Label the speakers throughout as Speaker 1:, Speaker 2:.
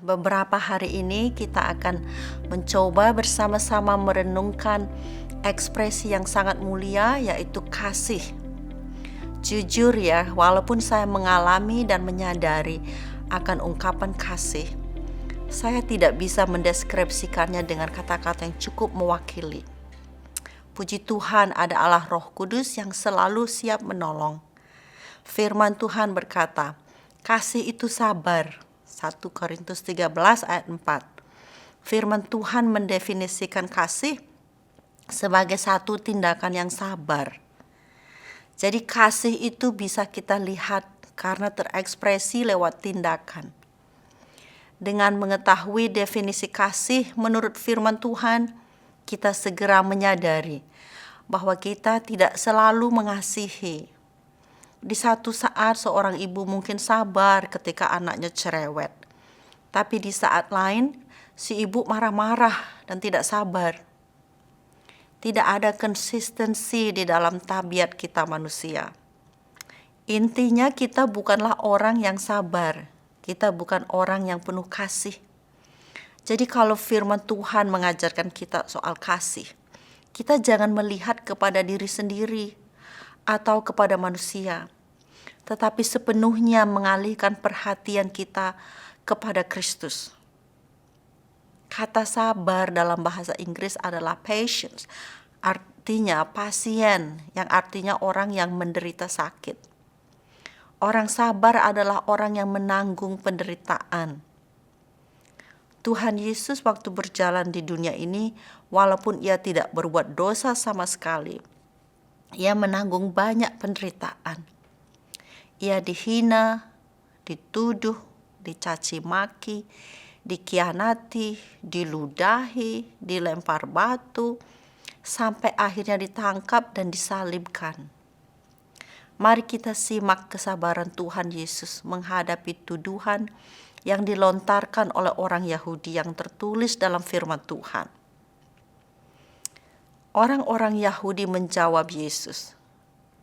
Speaker 1: Beberapa hari ini kita akan mencoba bersama-sama merenungkan ekspresi yang sangat mulia, yaitu kasih. Jujur ya, walaupun saya mengalami dan menyadari akan ungkapan kasih, saya tidak bisa mendeskripsikannya dengan kata-kata yang cukup mewakili. Puji Tuhan, ada Allah Roh Kudus yang selalu siap menolong. Firman Tuhan berkata, kasih itu sabar. 1 Korintus 13 ayat 4. Firman Tuhan mendefinisikan kasih sebagai satu tindakan yang sabar. Jadi kasih itu bisa kita lihat karena terekspresi lewat tindakan. Dengan mengetahui definisi kasih menurut firman Tuhan, kita segera menyadari bahwa kita tidak selalu mengasihi. Di satu saat seorang ibu mungkin sabar ketika anaknya cerewet. Tapi di saat lain si ibu marah-marah dan tidak sabar. Tidak ada konsistensi di dalam tabiat kita manusia. Intinya kita bukanlah orang yang sabar. Kita bukan orang yang penuh kasih. Jadi kalau firman Tuhan mengajarkan kita soal kasih, kita jangan melihat kepada diri sendiri atau kepada manusia, tetapi sepenuhnya mengalihkan perhatian kita kepada Kristus. Kata sabar dalam bahasa Inggris adalah patience, artinya pasien, yang artinya orang yang menderita sakit. Orang sabar adalah orang yang menanggung penderitaan. Tuhan Yesus waktu berjalan di dunia ini, walaupun ia tidak berbuat dosa sama sekali, ia menanggung banyak penderitaan. Ia dihina, dituduh, dicaci maki, dikhianati, diludahi, dilempar batu, sampai akhirnya ditangkap dan disalibkan. Mari kita simak kesabaran Tuhan Yesus menghadapi tuduhan yang dilontarkan oleh orang Yahudi yang tertulis dalam firman Tuhan. Orang-orang Yahudi menjawab Yesus,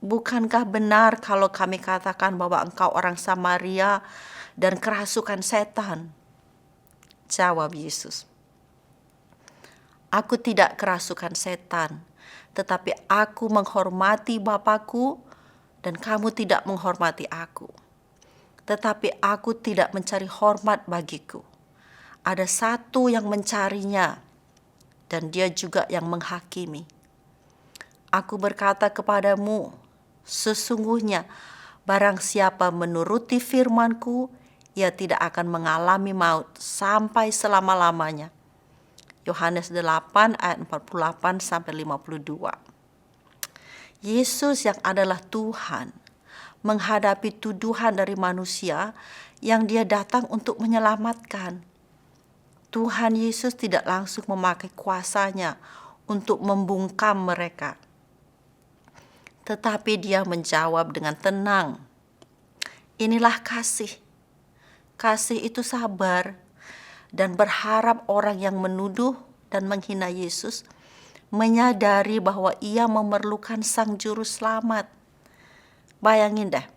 Speaker 1: "Bukankah benar kalau kami katakan bahwa engkau orang Samaria dan kerasukan setan?" Jawab Yesus, "Aku tidak kerasukan setan, tetapi aku menghormati Bapa-Ku dan kamu tidak menghormati aku. Tetapi aku tidak mencari hormat bagiku. Ada satu yang mencarinya, dan dia juga yang menghakimi. Aku berkata kepadamu, sesungguhnya barang siapa menuruti firman-Ku, ia tidak akan mengalami maut sampai selama-lamanya." Yohanes 8 ayat 48 sampai 52. Yesus yang adalah Tuhan menghadapi tuduhan dari manusia yang dia datang untuk menyelamatkan. Tuhan Yesus tidak langsung memakai kuasanya untuk membungkam mereka. Tetapi dia menjawab dengan tenang. Inilah kasih. Kasih itu sabar dan berharap orang yang menuduh dan menghina Yesus menyadari bahwa ia memerlukan Sang Juru Selamat. Bayangin deh,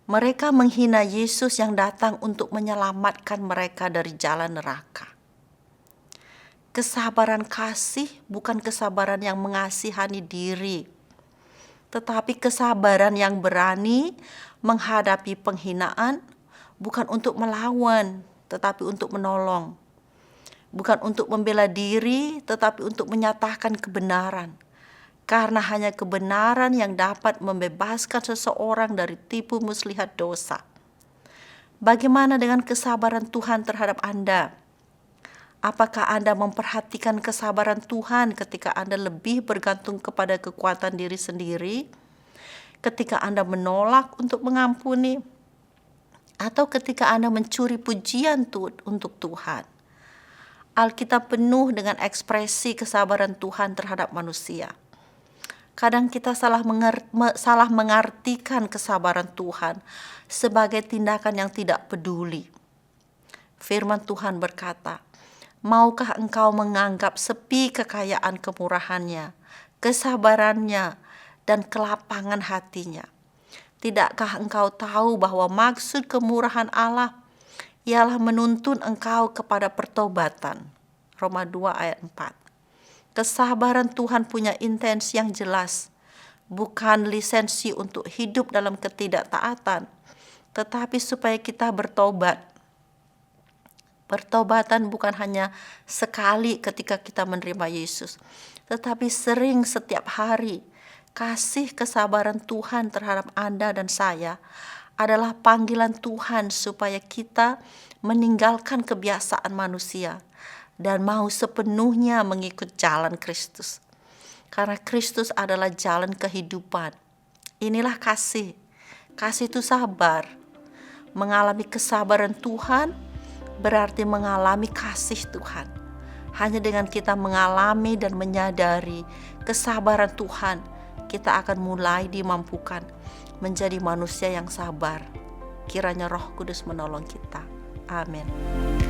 Speaker 1: mereka menghina Yesus yang datang untuk menyelamatkan mereka dari jalan neraka. Kesabaran kasih bukan kesabaran yang mengasihani diri, tetapi kesabaran yang berani menghadapi penghinaan, bukan untuk melawan, tetapi untuk menolong. Bukan untuk membela diri, tetapi untuk menyatakan kebenaran. Karena hanya kebenaran yang dapat membebaskan seseorang dari tipu muslihat dosa. Bagaimana dengan kesabaran Tuhan terhadap Anda? Apakah Anda memperhatikan kesabaran Tuhan ketika Anda lebih bergantung kepada kekuatan diri sendiri? Ketika Anda menolak untuk mengampuni? Atau ketika Anda mencuri pujian untuk Tuhan? Alkitab penuh dengan ekspresi kesabaran Tuhan terhadap manusia. Kadang kita salah mengartikan kesabaran Tuhan sebagai tindakan yang tidak peduli. Firman Tuhan berkata, "Maukah engkau menganggap sepi kekayaan kemurahannya, kesabarannya, dan kelapangan hatinya? Tidakkah engkau tahu bahwa maksud kemurahan Allah ialah menuntun engkau kepada pertobatan. Roma 2 ayat 4. Kesabaran Tuhan punya intensi yang jelas, bukan lisensi untuk hidup dalam ketidaktaatan, tetapi supaya kita bertobat. Pertobatan bukan hanya sekali ketika kita menerima Yesus, tetapi sering setiap hari. Kasih kesabaran Tuhan terhadap Anda dan saya adalah panggilan Tuhan supaya kita meninggalkan kebiasaan manusia dan mau sepenuhnya mengikut jalan Kristus. Karena Kristus adalah jalan kehidupan. Inilah kasih. Kasih itu sabar. Mengalami kesabaran Tuhan berarti mengalami kasih Tuhan. Hanya dengan kita mengalami dan menyadari kesabaran Tuhan, kita akan mulai dimampukan menjadi manusia yang sabar. Kiranya Roh Kudus menolong kita. Amin.